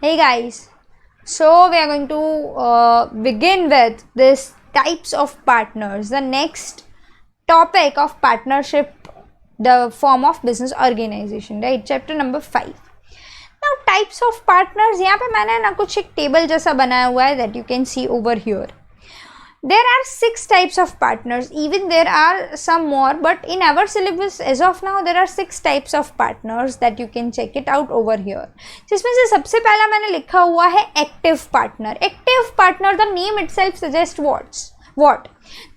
Hey guys, so we are going to begin with this types of partners, the next topic of partnership, the form of business organization, right? Chapter number 5. Now types of partners, यहाँ पे मैंने ना कुछ एक table जैसा बनाया हुआ है that you can see over here. There are 6 types of partners, even there are some more, but in our syllabus as of now there are 6 types of partners that you can check it out over here. जिसमें से सबसे पहला मैंने लिखा हुआ है active partner. Active partner, the name itself suggests what?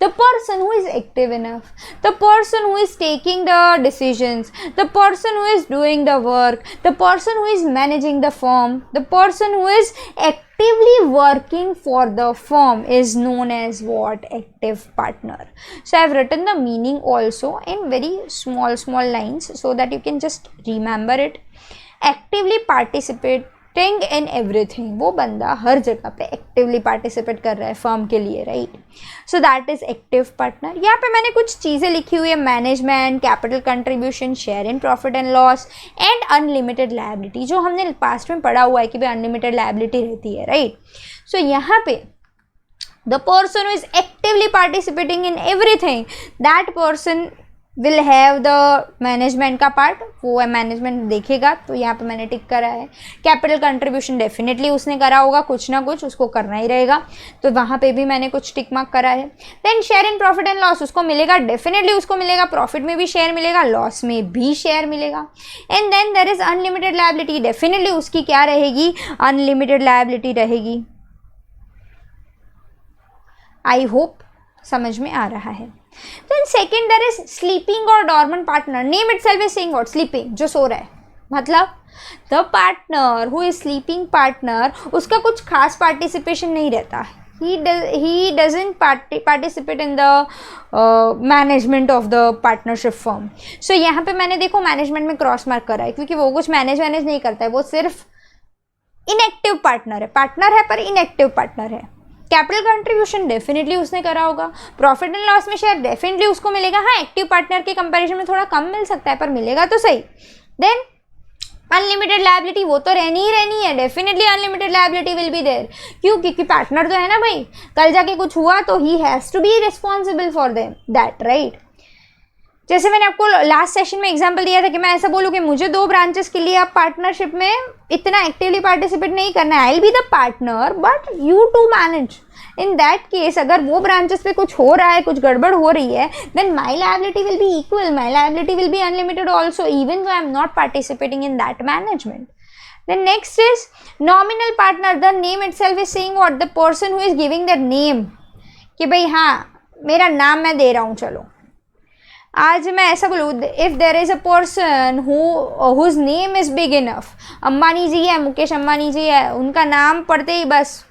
The person who is active enough, the person who is taking the decisions, the person who is doing the work, the person who is managing the firm, the person who is actively working for the firm is known as what? Active partner. So I have written the meaning also in very small lines so that you can just remember it. Actively participating in everything, वो बंदा हर जगह पे actively participate कर रहा है firm के लिए, right? So that is active partner. यहाँ पे मैंने कुछ चीज़ें लिखी हुई है: management, capital contribution, share in profit and loss and unlimited liability, जो हमने पास्ट में पढ़ा हुआ है कि भाई अनलिमिटेड लायबिलिटी रहती है, राइट? सो यहाँ पे the person who is actively participating in everything, that person will have the management का पार्ट, वो मैनेजमेंट देखेगा. तो यहाँ पे मैंने टिक करा है. कैपिटल कंट्रीब्यूशन डेफिनेटली उसने करा होगा, कुछ ना कुछ उसको करना ही रहेगा, तो वहाँ पे भी मैंने कुछ टिक मार्क करा है. Then share in profit and loss, उसको मिलेगा, डेफिनेटली उसको मिलेगा, प्रॉफिट में भी शेयर मिलेगा, लॉस में भी शेयर मिलेगा. And then there is unlimited liability, definitely उसकी क्या रहेगी? अनलिमिटेड लायबिलिटी रहेगी. आई होप समझ में आ रहा है. Then second there is sleeping or dormant partner. Name itself is saying what? Sleeping, जो सो रहा है. मतलब the partner who is sleeping partner, उसका कुछ खास पार्टिसिपेशन नहीं रहता. He doesn't participate in the management of the partnership firm. So यहाँ पे मैंने देखो मैनेजमेंट में क्रॉस मार्क करा है, क्योंकि वो कुछ मैनेज नहीं करता है, वो सिर्फ इनएक्टिव पार्टनर है. पार्टनर है पर इनएक्टिव पार्टनर है. कैपिटल कंट्रीब्यूशन डेफिनेटली उसने करा होगा, प्रॉफिट एंड लॉस में शेयर डेफिनेटली उसको मिलेगा. हाँ, एक्टिव पार्टनर के कंपैरिजन में थोड़ा कम मिल सकता है, पर मिलेगा तो सही. देन अनलिमिटेड लायबिलिटी, वो तो रहनी ही रहनी है, definitely unlimited liability will be there. क्यों? क्योंकि पार्टनर तो है ना भाई, कल जाके कुछ हुआ तो he has to be responsible for them that, right? जैसे मैंने आपको लास्ट सेशन में एग्जांपल दिया था कि मैं ऐसा बोलूँ कि मुझे 2 ब्रांचेस के लिए आप पार्टनरशिप में इतना एक्टिवली पार्टिसिपेट नहीं करना है. I will be the partner but you to manage. In that case अगर वो ब्रांचेस पे कुछ हो रहा है, कुछ गड़बड़ हो रही है, then my liability will be equal, my liability will be unlimited also, even though I am not participating in that management. Then next is nominal partner. The name itself is saying what? The person who is giving their name, कि भाई हाँ मेरा नाम मैं दे रहा हूँ. चलो आज मैं ऐसा बोलूँ, if there is a person whose name is big enough, Ambani ji है, मुकेश अंबानी जी है, उनका नाम पढ़ते ही बस,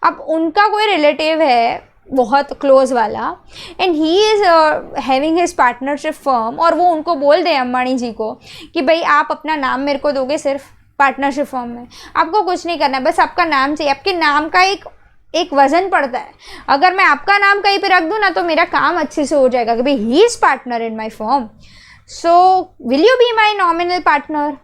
अब उनका कोई रिलेटिव है बहुत क्लोज वाला and he is having his partnership firm, और वो उनको बोल दे अंबानी जी को कि भाई आप अपना नाम मेरे को दोगे सिर्फ पार्टनरशिप फर्म में, आपको कुछ नहीं करना है, बस आपका नाम चाहिए. आपके नाम का एक वजन पड़ता है. अगर मैं आपका नाम कहीं पे रख दूँ ना तो मेरा काम अच्छे से हो जाएगा कि भाई he is partner in my firm, so will you be my nominal partner?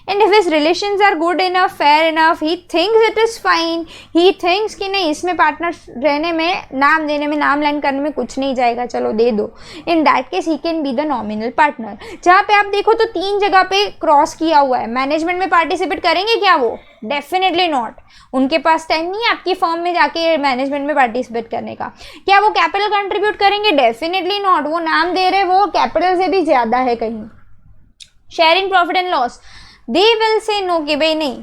And if his relations are good enough, fair enough, he thinks it is fine, he thinks कि नहीं इसमें पार्टनर रहने में, नाम देने में, नाम लाइन करने में कुछ नहीं जाएगा, चलो दे दो, इन that case he can be the nominal partner. जहाँ पे आप देखो तो 3 जगह पे क्रॉस किया हुआ है. मैनेजमेंट में पार्टिसिपेट करेंगे क्या वो? Definitely not. उनके पास टाइम नहीं है आपकी फर्म में जाके मैनेजमेंट में पार्टिसिपेट करने का. क्या वो कैपिटल कंट्रीब्यूट करेंगे? Definitely not. वो नाम दे रहे वो कैपिटल से भी ज़्यादा है कहीं. Share in profit and loss, they will say no कि भाई नहीं,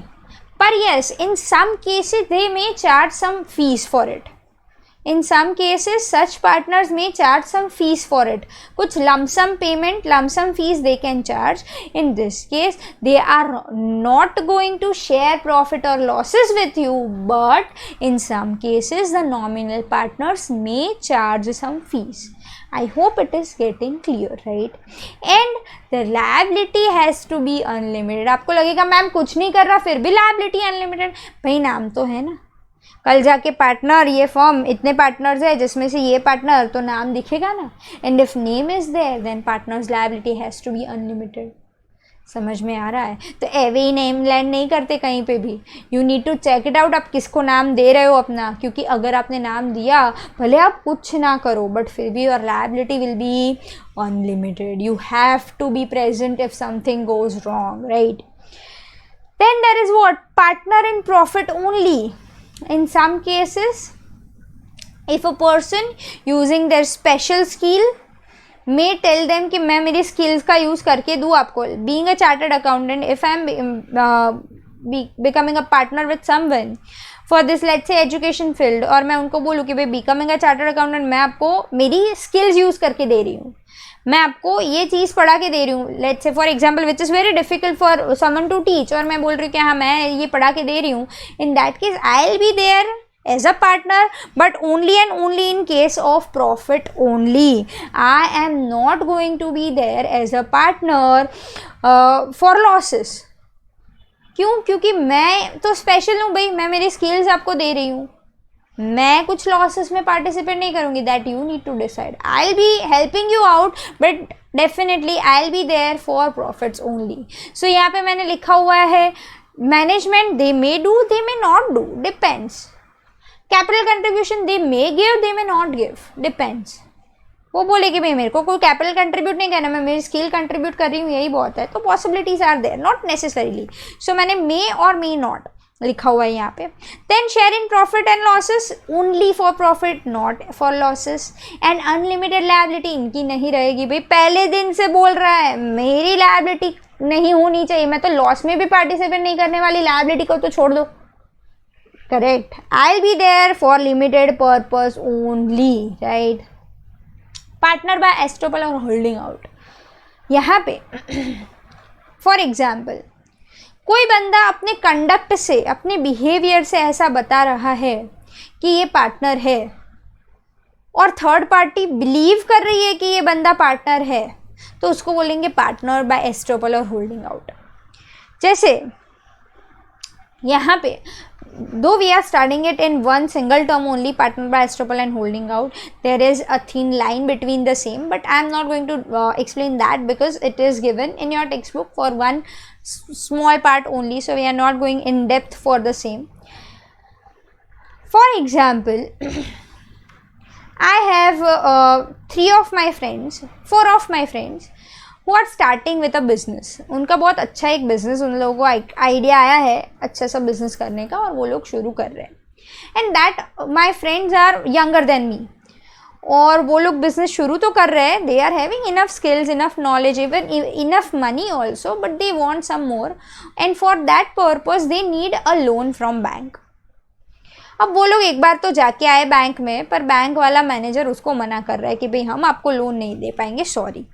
पर yes in some cases they may charge some fees for it. In some cases such partners may charge some fees for it. कुछ lump sum payment, lump sum fees they can charge. In this case they are not going to share profit or losses with you, but in some cases the nominal partners may charge some fees. I hope it is getting clear, right? And the liability has to be unlimited. आपको लगेगा ma'am कुछ नहीं कर रहा फिर भी liability unlimited. भाई नाम तो है ना, कल जाके पार्टनर, ये फॉर्म इतने पार्टनर्स है जिसमें से ये पार्टनर, तो नाम दिखेगा ना. And if name is there then partners liability has to be unlimited. समझ में आ रहा है? तो एवे ही नेम लैंड नहीं करते कहीं पे भी, you need to check it out आप किसको नाम दे रहे हो अपना, क्योंकि अगर आपने नाम दिया भले आप कुछ ना करो बट फिर भी your liability will be unlimited. You have to be present if something goes wrong, right? Then there is what? Partner in profit only. In some cases, if a person using their special skill may tell them कि मैं मेरी skills का use करके दूँ आपको. Being a chartered accountant, if I am becoming a partner with someone for this let's say education field, और मैं उनको बोलूँ कि भाई becoming a chartered accountant मैं आपको मेरी skills use करके दे रही हूँ, मैं आपको ये चीज़ पढ़ा के दे रही हूँ, let's say for example which is very difficult for someone to teach, और मैं बोल रही हूँ कि हाँ मैं ये पढ़ा के दे रही हूँ, in that case I will be there as a partner but only and only in case of profit only. I am not going to be there as a partner for losses. क्यों? क्योंकि मैं तो special हूँ भाई, मैं मेरी skills आपको दे रही हूँ, मैं कुछ लॉसेस में पार्टिसिपेट नहीं करूँगी. That you need to decide. I will be helping you out but definitely I will be there for profits only. So यहाँ पे मैंने लिखा हुआ है management they may do they may not do, depends. Capital contribution they may give they may not give, depends. वो बोले कि भाई मेरे को कोई कैपिटल कंट्रीब्यूट नहीं करना, मैं मेरी स्किल कंट्रीब्यूट कर रही हूँ यही बहुत है, तो possibilities are there, not necessarily. So मैंने मे और मे नॉट लिखा हुआ है यहाँ पे. Then share in profit and losses only for profit not for losses. And unlimited liability इनकी नहीं रहेगी. भाई पहले दिन से बोल रहा है मेरी लायबिलिटी नहीं होनी चाहिए, मैं तो लॉस में भी पार्टिसिपेट नहीं करने वाली, लायबिलिटी को तो छोड़ दो. Correct. I will be there for limited purpose only, right? Partner by estoppel और होल्डिंग आउट. यहाँ पे फॉर एग्जाम्पल कोई बंदा अपने कंडक्ट से अपने बिहेवियर से ऐसा बता रहा है कि ये पार्टनर है और थर्ड पार्टी बिलीव कर रही है कि ये बंदा पार्टनर है, तो उसको बोलेंगे पार्टनर बाय एस्टोपल और होल्डिंग आउट. जैसे यहाँ पे though we are studying it in one single term only, partner by estoppel and holding out, there is a thin line between the same, but I am not going to explain that because it is given in your textbook for one small part only, so we are not going in depth for the same. For example, I have 4 of my friends who are starting with a business. उनका बहुत अच्छा एक business, उन लोगों को idea आया है अच्छा सा बिजनेस करने का और वो लोग शुरू कर रहे हैं. And that my friends are younger than me, और वो लोग बिजनेस शुरू तो कर रहे हैं, they are having enough skills, enough knowledge, even enough money also, but they want some more and for that purpose they need a loan from bank. अब वो लोग एक बार तो जाके आए बैंक में, पर बैंक वाला मैनेजर उसको मना कर रहा है कि भाई हम आपको लोन नहीं दे पाएंगे, sorry.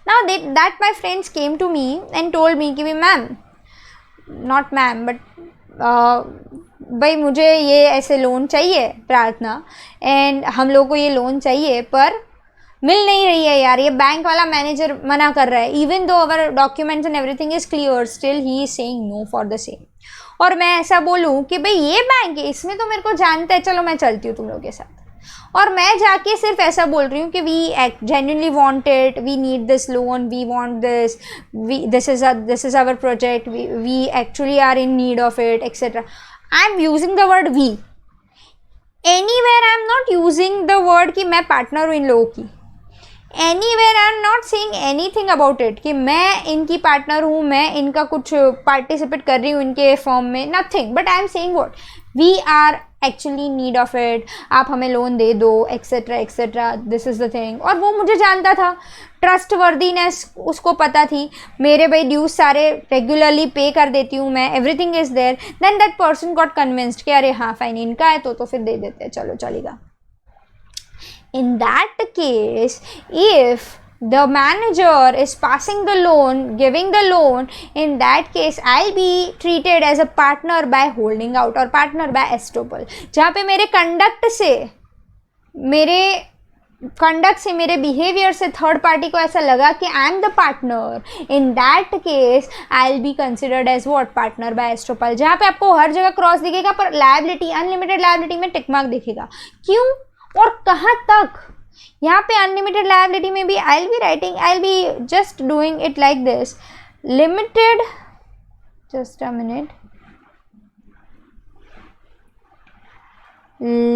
Now that my friends came to me and told me कि मैम, not मैम बट भाई मुझे ये ऐसे लोन चाहिए प्रार्थना, एंड हम लोग को ये लोन चाहिए पर मिल नहीं रही है यार, ये बैंक वाला मैनेजर मना कर रहा है, even though our documents and everything is clear still he is saying no for the same. और मैं ऐसा बोलूँ कि भाई ये बैंक है, इसमें तो मेरे को जानता है, चलो मैं चलती हूँ तुम लोगों के साथ, और मैं जाके सिर्फ ऐसा बोल रही हूँ कि we genuinely want it, we need this loan, we want this, this is our project, we actually are in need of it etcetera. I am using the word we. Anywhere I am not using the word कि मैं partner हूँ इन लोगों की. Anywhere I am not saying anything about it कि मैं इनकी partner हूँ, मैं इनका कुछ पार्टिसिपेट कर रही हूँ इनके फॉर्म में, nothing. But I am saying what we are actually need of it, आप हमें लोन दे दो etcetera etcetera, this is the thing. और वो मुझे जानता था, ट्रस्ट वर्दीनेस उसको पता थी, मेरे भाई ड्यूज सारे रेगुलरली पे कर देती हूँ मैं, everything is there. Then that person got convinced कि अरे हाँ फाइन इनका है तो फिर दे देते हैं, चलो चलेगा. In that case, if the manager is passing the loan, giving the loan, in that case I'll be treated as a partner by holding out or partner by estoppel. जहाँ पे मेरे कंडक्ट से मेरे बिहेवियर से third party को ऐसा लगा कि I am the partner, in that case I will be considered as what partner by estoppel. जहाँ पे आपको हर जगह क्रॉस दिखेगा पर लायबिलिटी, अनलिमिटेड लायबिलिटी में टिक मार्क दिखेगा. क्यों और कहाँ तक? यहाँ पे अनलिमिटेड लायबिलिटी में भी आई will be just doing it like this, limited, just a minute,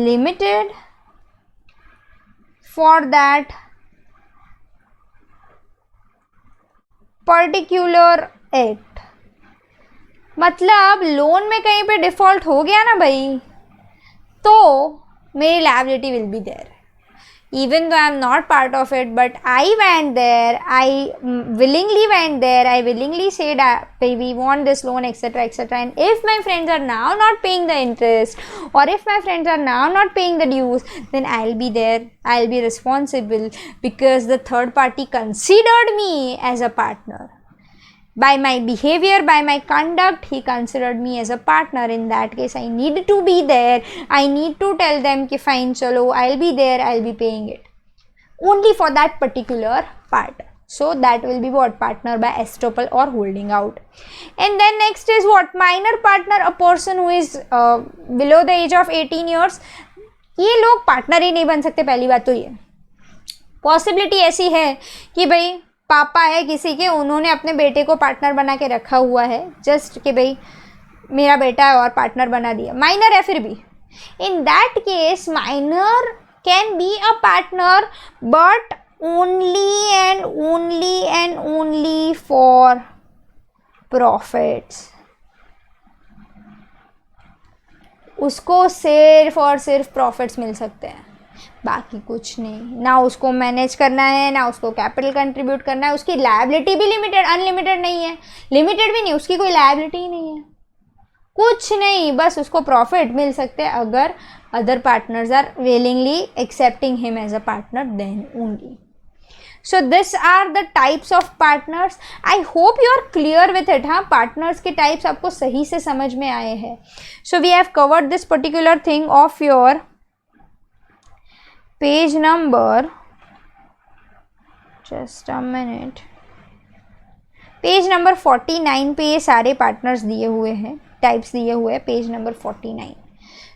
limited for that particular act. मतलब लोन में कहीं पे डिफॉल्ट हो गया ना भाई, तो मेरी liability will be there, even though I'm not part of it, but I went there, I willingly went there, I willingly said, we want this loan, etc., etc. And if my friends are now not paying the interest, or if my friends are now not paying the dues, then I'll be there, I'll be responsible, because the third party considered me as a partner. By my behavior, by my conduct, he considered me as a partner. In that case, I need to be there. I need to tell them कि fine चलो, I'll be there, I'll be paying it. Only for that particular part. So that will be what? Partner by estoppel or holding out. And then next is what? Minor partner, a person who is below the age of 18 years. ये लोग partner ही नहीं बन सकते, पहली बात तो ये possibility ऐसी है कि भाई पापा है किसी के, उन्होंने अपने बेटे को पार्टनर बना के रखा हुआ है, जस्ट कि भाई मेरा बेटा है और पार्टनर बना दिया, माइनर है फिर भी। इन that case minor can be a partner, but only and only for profits. उसको सिर्फ और सिर्फ प्रॉफिट्स मिल सकते हैं, बाकी कुछ नहीं। ना उसको मैनेज करना है, ना उसको कैपिटल कंट्रीब्यूट करना है। उसकी लायबिलिटी भी लिमिटेड, अनलिमिटेड नहीं है, लिमिटेड भी नहीं, उसकी कोई लायबिलिटी ही नहीं है, कुछ नहीं, बस उसको प्रॉफिट मिल सकते हैं अगर other partners are willingly accepting him as a partner, then only. So this are the types of partners. I hope you are clear with it. हाँ, partners के types आपको सही से समझ में आए हैं. So we have covered this particular thing of your page number, just a minute, page number 49 पे ये सारे पार्टनर्स दिए हुए हैं, टाइप्स दिए हुए हैं, page number 49.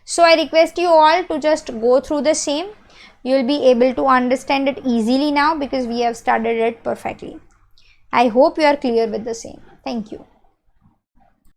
So I request you all to just go through the same. You will be able to understand it easily now because we have studied it perfectly. I hope you are clear with the same. Thank you.